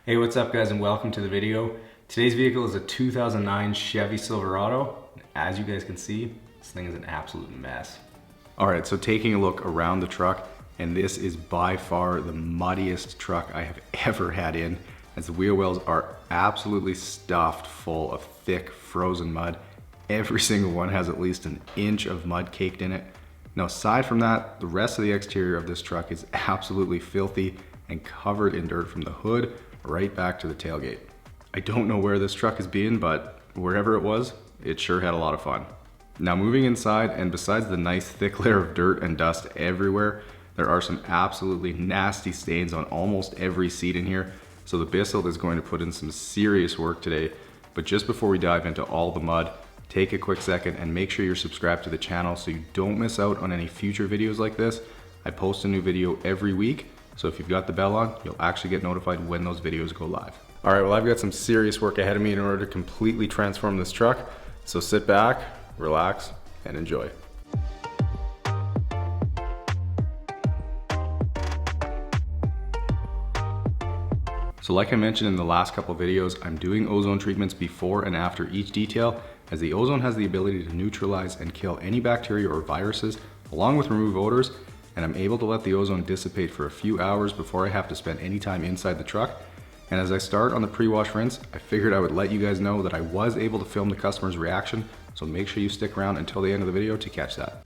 Hey, what's up guys, and welcome to the video. Today's vehicle is a 2009 Chevy Silverado. As you guys can see, this thing is an absolute mess. All right, so taking a look around the truck, and this is by far the muddiest truck I have ever had in, as the wheel wells are absolutely stuffed full of thick frozen mud. Every single one has at least an inch of mud caked in it. Now, aside from that, the rest of the exterior of this truck is absolutely filthy and covered in dirt from the hood right back to the tailgate. I don't know where this truck has been, but wherever it was, it sure had a lot of fun. Now, moving inside, and besides the nice thick layer of dirt and dust everywhere, there are some absolutely nasty stains on almost every seat in here. So the Bissell is going to put in some serious work today. But just before we dive into all the mud, take a quick second and make sure you're subscribed to the channel so you don't miss out on any future videos like this. I post a new video every week, so if you've got the bell on, you'll actually get notified when those videos go live. All right, well, I've got some serious work ahead of me in order to completely transform this truck. So sit back, relax, and enjoy. So like I mentioned in the last couple videos, I'm doing ozone treatments before and after each detail, as the ozone has the ability to neutralize and kill any bacteria or viruses, along with remove odors, and I'm able to let the ozone dissipate for a few hours before I have to spend any time inside the truck. And as I start on the pre-wash rinse, I figured I would let you guys know that I was able to film the customer's reaction, so make sure you stick around until the end of the video to catch that.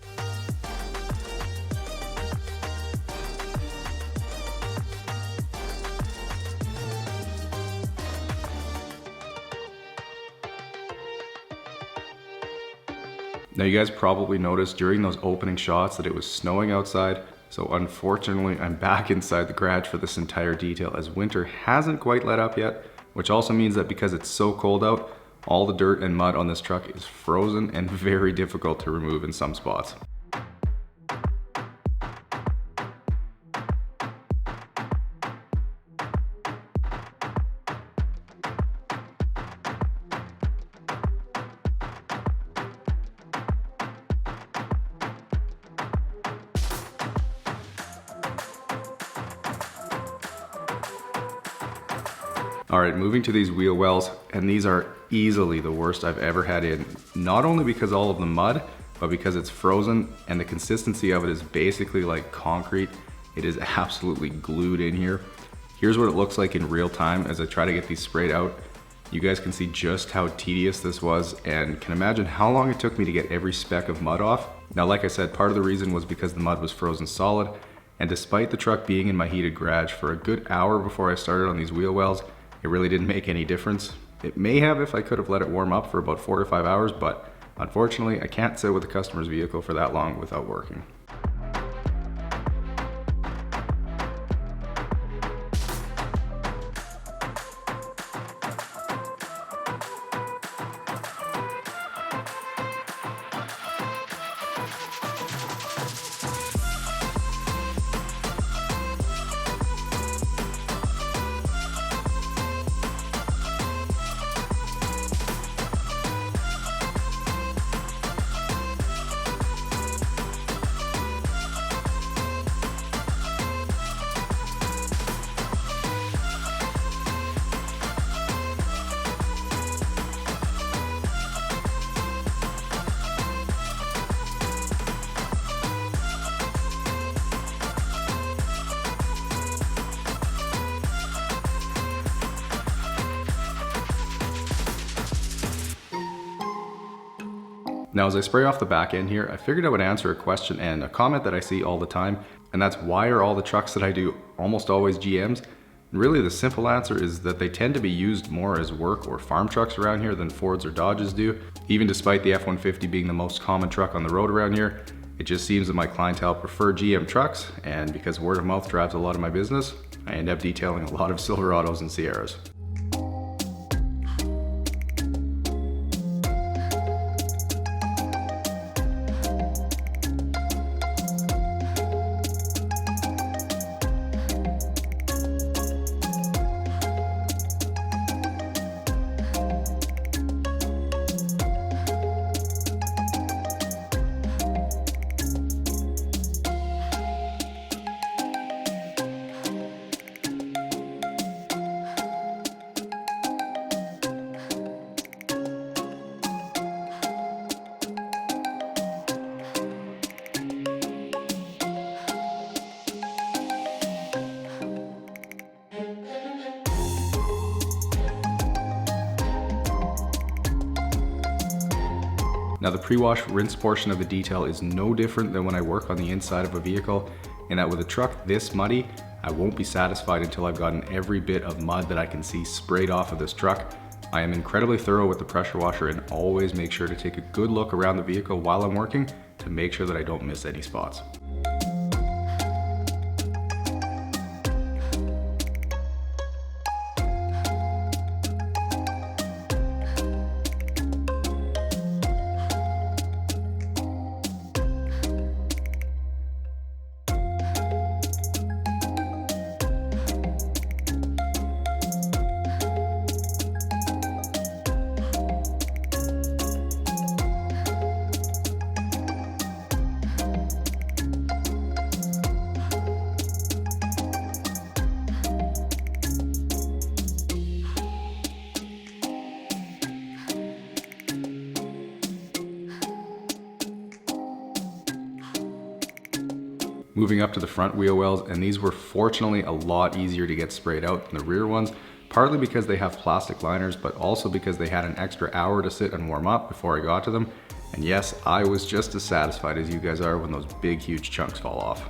Now, you guys probably noticed during those opening shots that it was snowing outside, so unfortunately I'm back inside the garage for this entire detail, as winter hasn't quite let up yet, which also means that because it's so cold out, all the dirt and mud on this truck is frozen and very difficult to remove in some spots. All right, moving to these wheel wells, and these are easily the worst I've ever had in, not only because all of the mud, but because it's frozen and the consistency of it is basically like concrete. It is absolutely glued in here. Here's what it looks like in real time as I try to get these sprayed out. You guys can see just how tedious this was, and can imagine how long it took me to get every speck of mud off. Now, like I said, part of the reason was because the mud was frozen solid, and despite the truck being in my heated garage for a good hour before I started on these wheel wells, it really didn't make any difference. It may have if I could have let it warm up for about 4 to 5 hours, but unfortunately I can't sit with a customer's vehicle for that long without working. Now, as I spray off the back end here, I figured I would answer a question and a comment that I see all the time, and that's why are all the trucks that I do almost always GMs? And really the simple answer is that they tend to be used more as work or farm trucks around here than Fords or Dodges do. Even despite the F-150 being the most common truck on the road around here, it just seems that my clientele prefer GM trucks, and because word of mouth drives a lot of my business, I end up detailing a lot of Silverados and Sierras. Now the pre-wash rinse portion of the detail is no different than when I work on the inside of a vehicle, and that with a truck this muddy, I won't be satisfied until I've gotten every bit of mud that I can see sprayed off of this truck. I am incredibly thorough with the pressure washer and always make sure to take a good look around the vehicle while I'm working to make sure that I don't miss any spots. Moving up to the front wheel wells, and these were fortunately a lot easier to get sprayed out than the rear ones, partly because they have plastic liners, but also because they had an extra hour to sit and warm up before I got to them. And yes, I was just as satisfied as you guys are when those big, huge chunks fall off.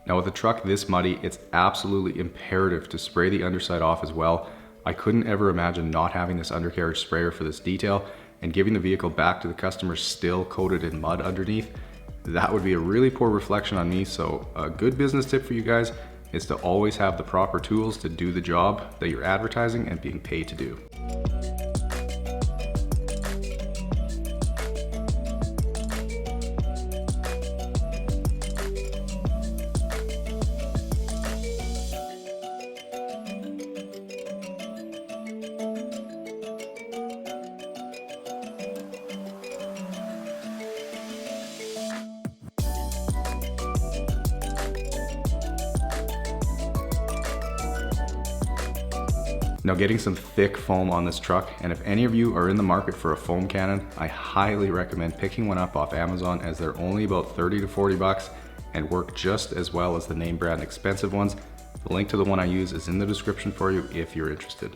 Now with a truck this muddy, it's absolutely imperative to spray the underside off as well. I couldn't ever imagine not having this undercarriage sprayer for this detail and giving the vehicle back to the customer still coated in mud underneath. That would be a really poor reflection on me, so a good business tip for you guys is to always have the proper tools to do the job that you're advertising and being paid to do. Now getting some thick foam on this truck, and if any of you are in the market for a foam cannon, I highly recommend picking one up off Amazon, as they're only about 30 to 40 bucks and work just as well as the name brand expensive ones. The link to the one I use is in the description for you if you're interested.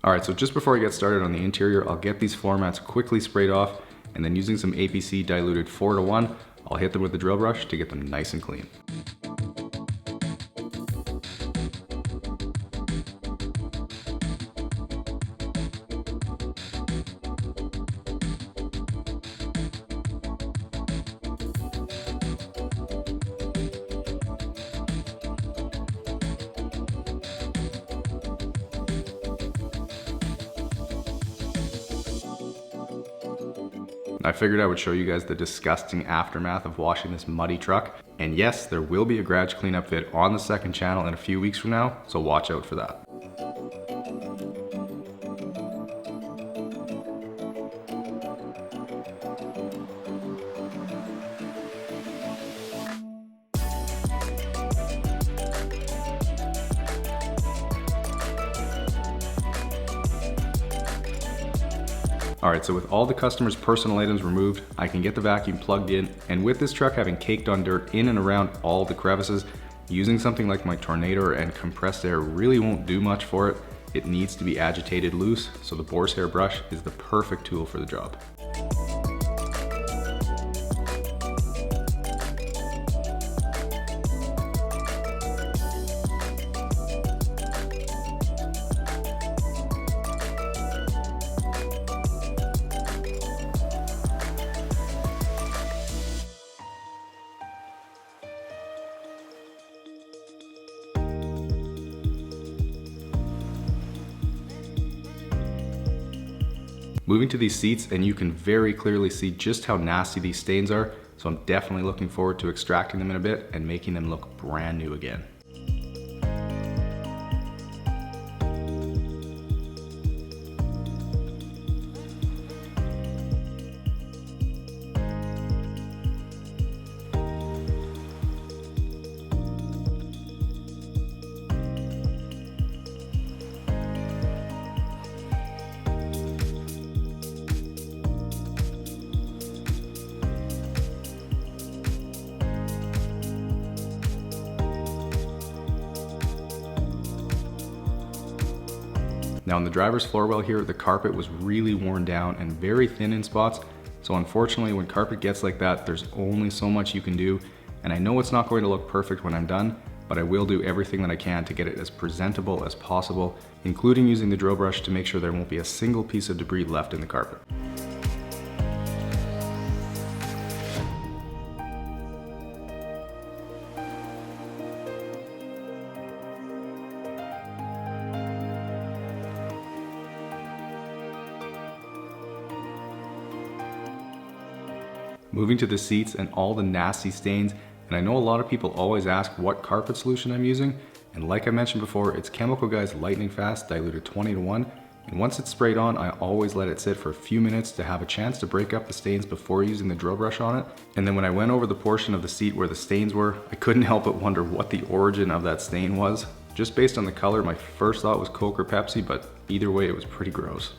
Alright, so just before I get started on the interior, I'll get these floor mats quickly sprayed off, and then using some APC diluted 4:1, I'll hit them with the drill brush to get them nice and clean. I figured I would show you guys the disgusting aftermath of washing this muddy truck. And yes, there will be a garage cleanup vid on the second channel in a few weeks from now, so watch out for that. All right, so with all the customer's personal items removed, I can get the vacuum plugged in, and with this truck having caked on dirt in and around all the crevices, using something like my Tornado and compressed air really won't do much for it. It needs to be agitated loose, so the boar's hair brush is the perfect tool for the job. Moving to these seats, and you can very clearly see just how nasty these stains are, so I'm definitely looking forward to extracting them in a bit and making them look brand new again. Now in the driver's floor well here, the carpet was really worn down and very thin in spots. So unfortunately, when carpet gets like that, there's only so much you can do. And I know it's not going to look perfect when I'm done, but I will do everything that I can to get it as presentable as possible, including using the drill brush to make sure there won't be a single piece of debris left in the carpet. Moving to the seats and all the nasty stains, and I know a lot of people always ask what carpet solution I'm using, and like I mentioned before, it's Chemical Guy's Lightning Fast diluted 20:1, and once it's sprayed on, I always let it sit for a few minutes to have a chance to break up the stains before using the drill brush on it. And then when I went over the portion of the seat where the stains were, I couldn't help but wonder what the origin of that stain was. Just based on the color, my first thought was Coke or Pepsi, but either way, it was pretty gross.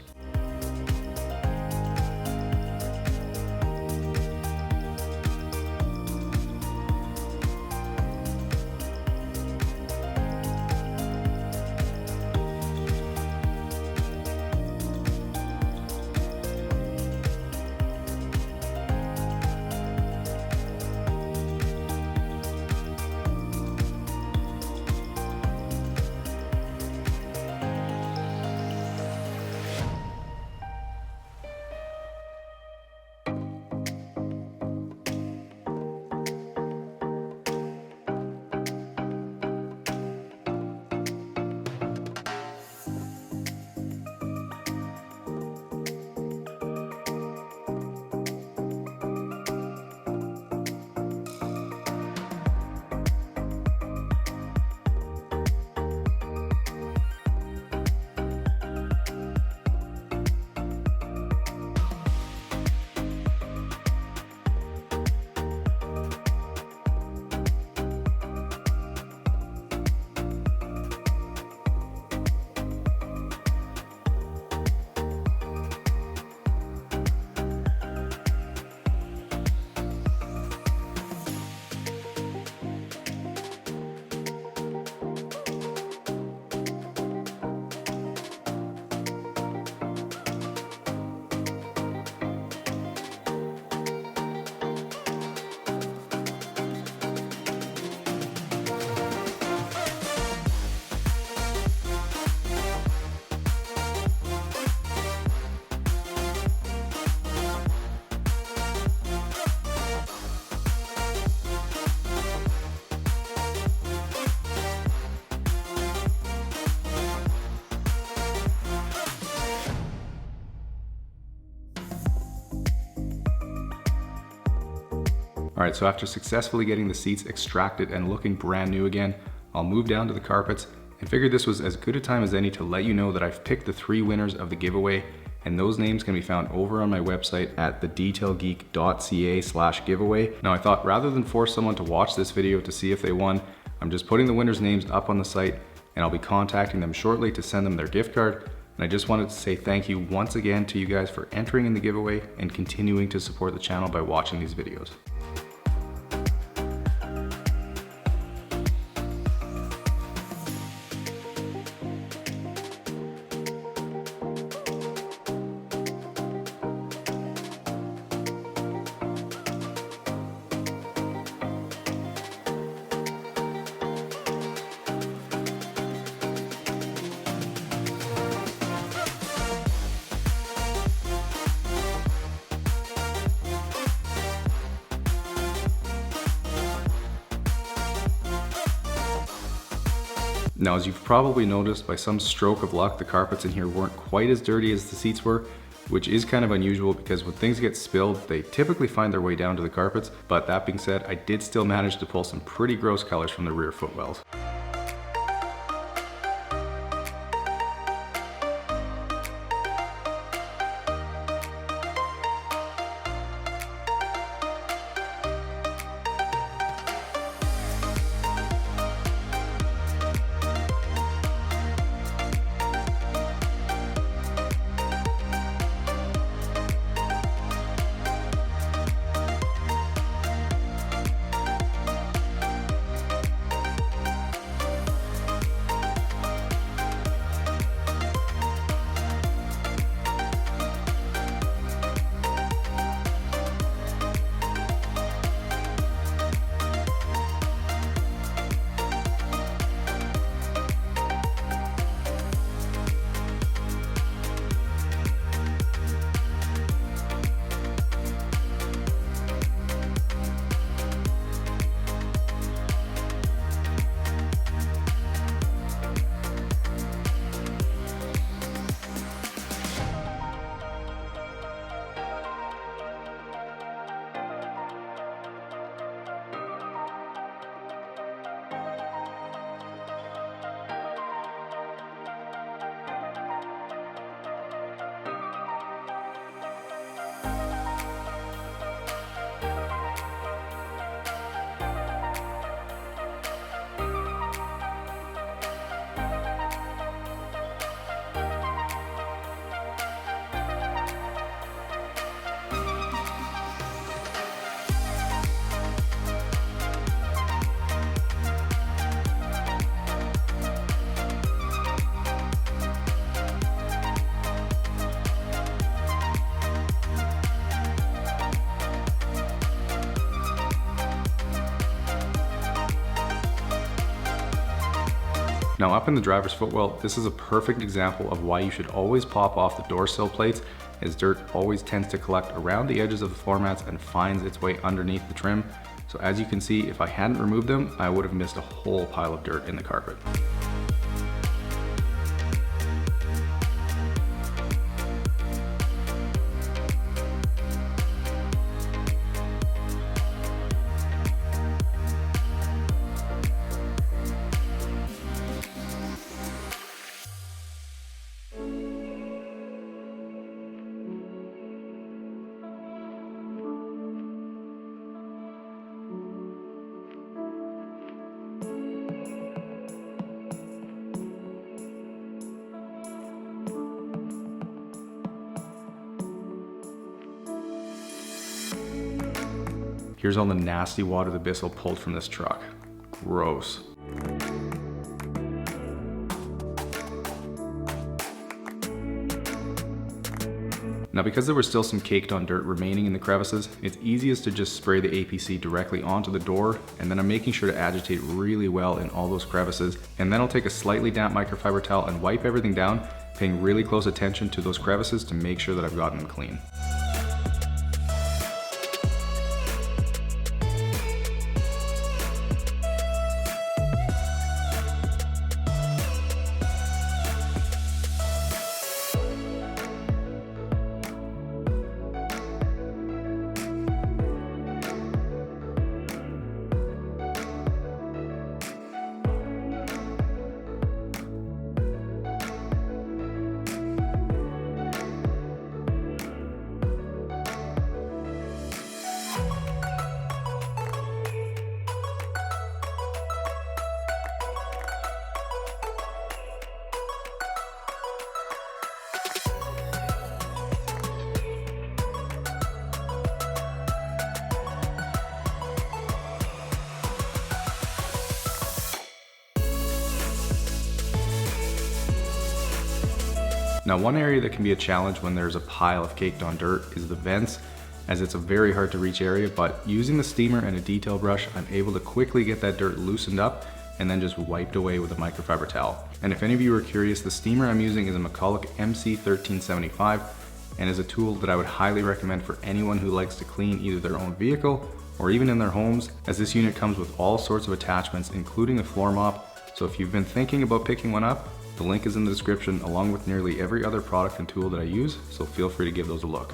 All right, so after successfully getting the seats extracted and looking brand new again, I'll move down to the carpets and figured this was as good a time as any to let you know that I've picked the 3 winners of the giveaway, and those names can be found over on my website at detailgeekautocare/giveaway. Now I thought rather than force someone to watch this video to see if they won, I'm just putting the winners' names up on the site, and I'll be contacting them shortly to send them their gift card. And I just wanted to say thank you once again to you guys for entering in the giveaway and continuing to support the channel by watching these videos. Now, as you've probably noticed, by some stroke of luck, the carpets in here weren't quite as dirty as the seats were, which is kind of unusual because when things get spilled, they typically find their way down to the carpets. But that being said, I did still manage to pull some pretty gross colors from the rear footwells. Now up in the driver's footwell, this is a perfect example of why you should always pop off the door sill plates, as dirt always tends to collect around the edges of the floor mats and finds its way underneath the trim. So as you can see, if I hadn't removed them, I would have missed a whole pile of dirt in the carpet. Here's all the nasty water the Bissell pulled from this truck. Gross. Now, because there was still some caked on dirt remaining in the crevices, it's easiest to just spray the APC directly onto the door, and then I'm making sure to agitate really well in all those crevices, and then I'll take a slightly damp microfiber towel and wipe everything down, paying really close attention to those crevices to make sure that I've gotten them clean. Now, one area that can be a challenge when there's a pile of caked on dirt is the vents, as it's a very hard to reach area, but using the steamer and a detail brush, I'm able to quickly get that dirt loosened up and then just wiped away with a microfiber towel. And if any of you are curious, the steamer I'm using is a McCulloch MC1375 and is a tool that I would highly recommend for anyone who likes to clean either their own vehicle or even in their homes, as this unit comes with all sorts of attachments, including a floor mop. So if you've been thinking about picking one up, the link is in the description along with nearly every other product and tool that I use, so feel free to give those a look.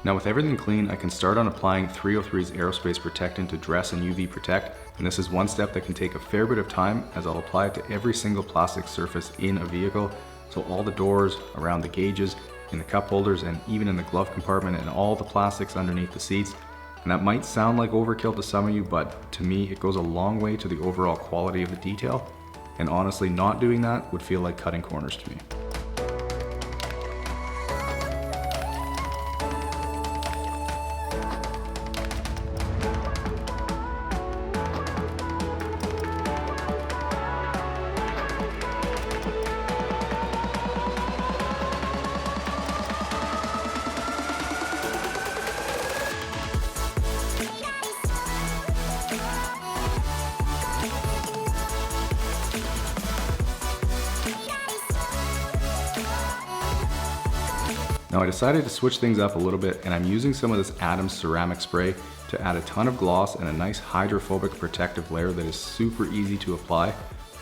Now with everything clean, I can start on applying 303's Aerospace Protectant to dress and UV protect, and this is one step that can take a fair bit of time, as I'll apply it to every single plastic surface in a vehicle, so all the doors, around the gauges, in the cup holders, and even in the glove compartment and all the plastics underneath the seats. And that might sound like overkill to some of you, but to me it goes a long way to the overall quality of the detail, and honestly not doing that would feel like cutting corners to me. Now I decided to switch things up a little bit, and I'm using some of this Adams ceramic spray to add a ton of gloss and a nice hydrophobic protective layer that is super easy to apply.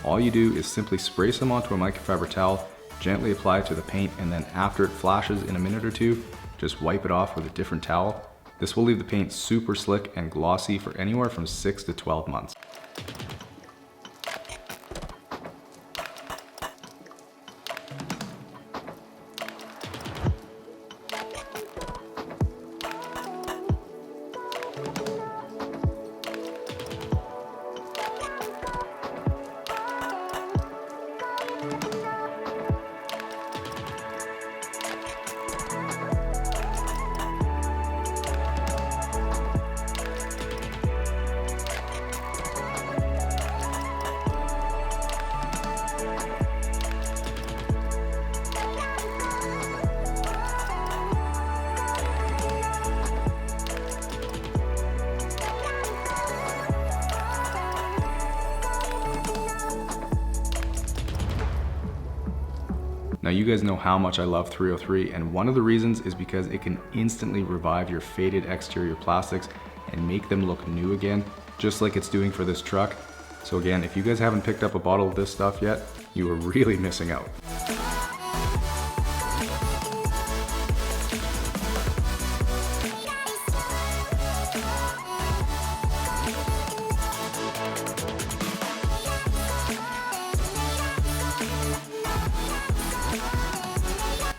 All you do is simply spray some onto a microfiber towel, gently apply it to the paint, and then after it flashes in a minute or two, just wipe it off with a different towel. This will leave the paint super slick and glossy for anywhere from 6 to 12 months. Now you guys know how much I love 303, and one of the reasons is because it can instantly revive your faded exterior plastics and make them look new again, just like it's doing for this truck. So again, if you guys haven't picked up a bottle of this stuff yet, you are really missing out.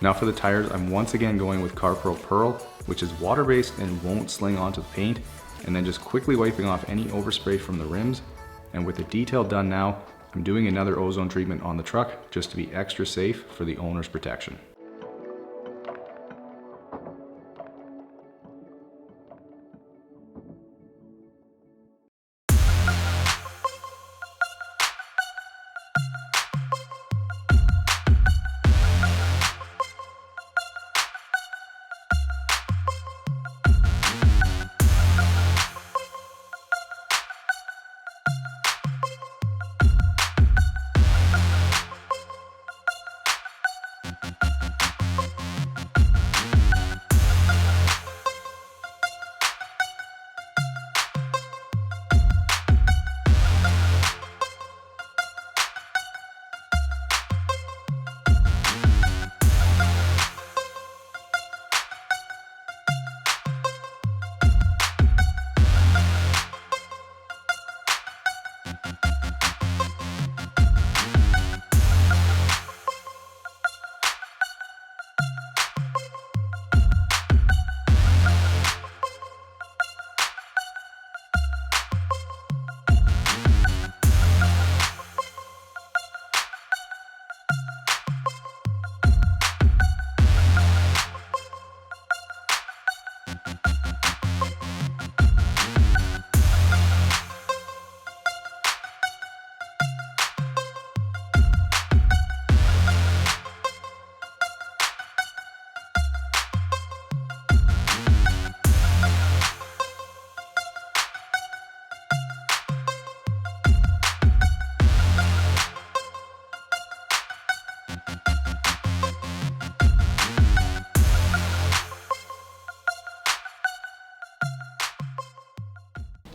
Now for the tires, I'm once again going with Carpro Pearl, which is water-based and won't sling onto the paint, and then just quickly wiping off any overspray from the rims. And with the detail done now, I'm doing another ozone treatment on the truck just to be extra safe for the owner's protection.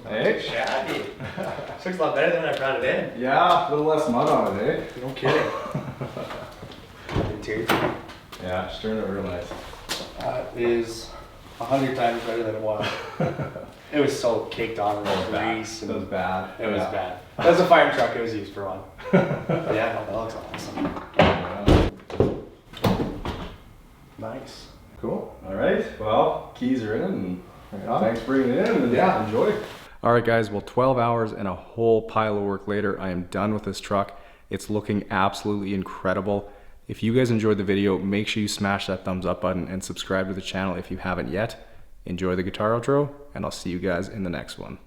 Hey? Shabby. This looks a lot better than when I brought it in. Yeah, a little less mud on it, eh? No kidding. Interior. Yeah, just turned out real nice. That is 100 times better than it was. It was so caked on with grease. It was bad. It was bad. That was a fire truck it was used for one. Yeah, no, that looks awesome. Nice. Cool. All right. Well, keys are in, and thanks for bringing it in. And yeah, enjoy. All right, guys. Well, 12 hours and a whole pile of work later, I am done with this truck. It's looking absolutely incredible. If you guys enjoyed the video, make sure you smash that thumbs up button and subscribe to the channel if you haven't yet. Enjoy the guitar outro, and I'll see you guys in the next one.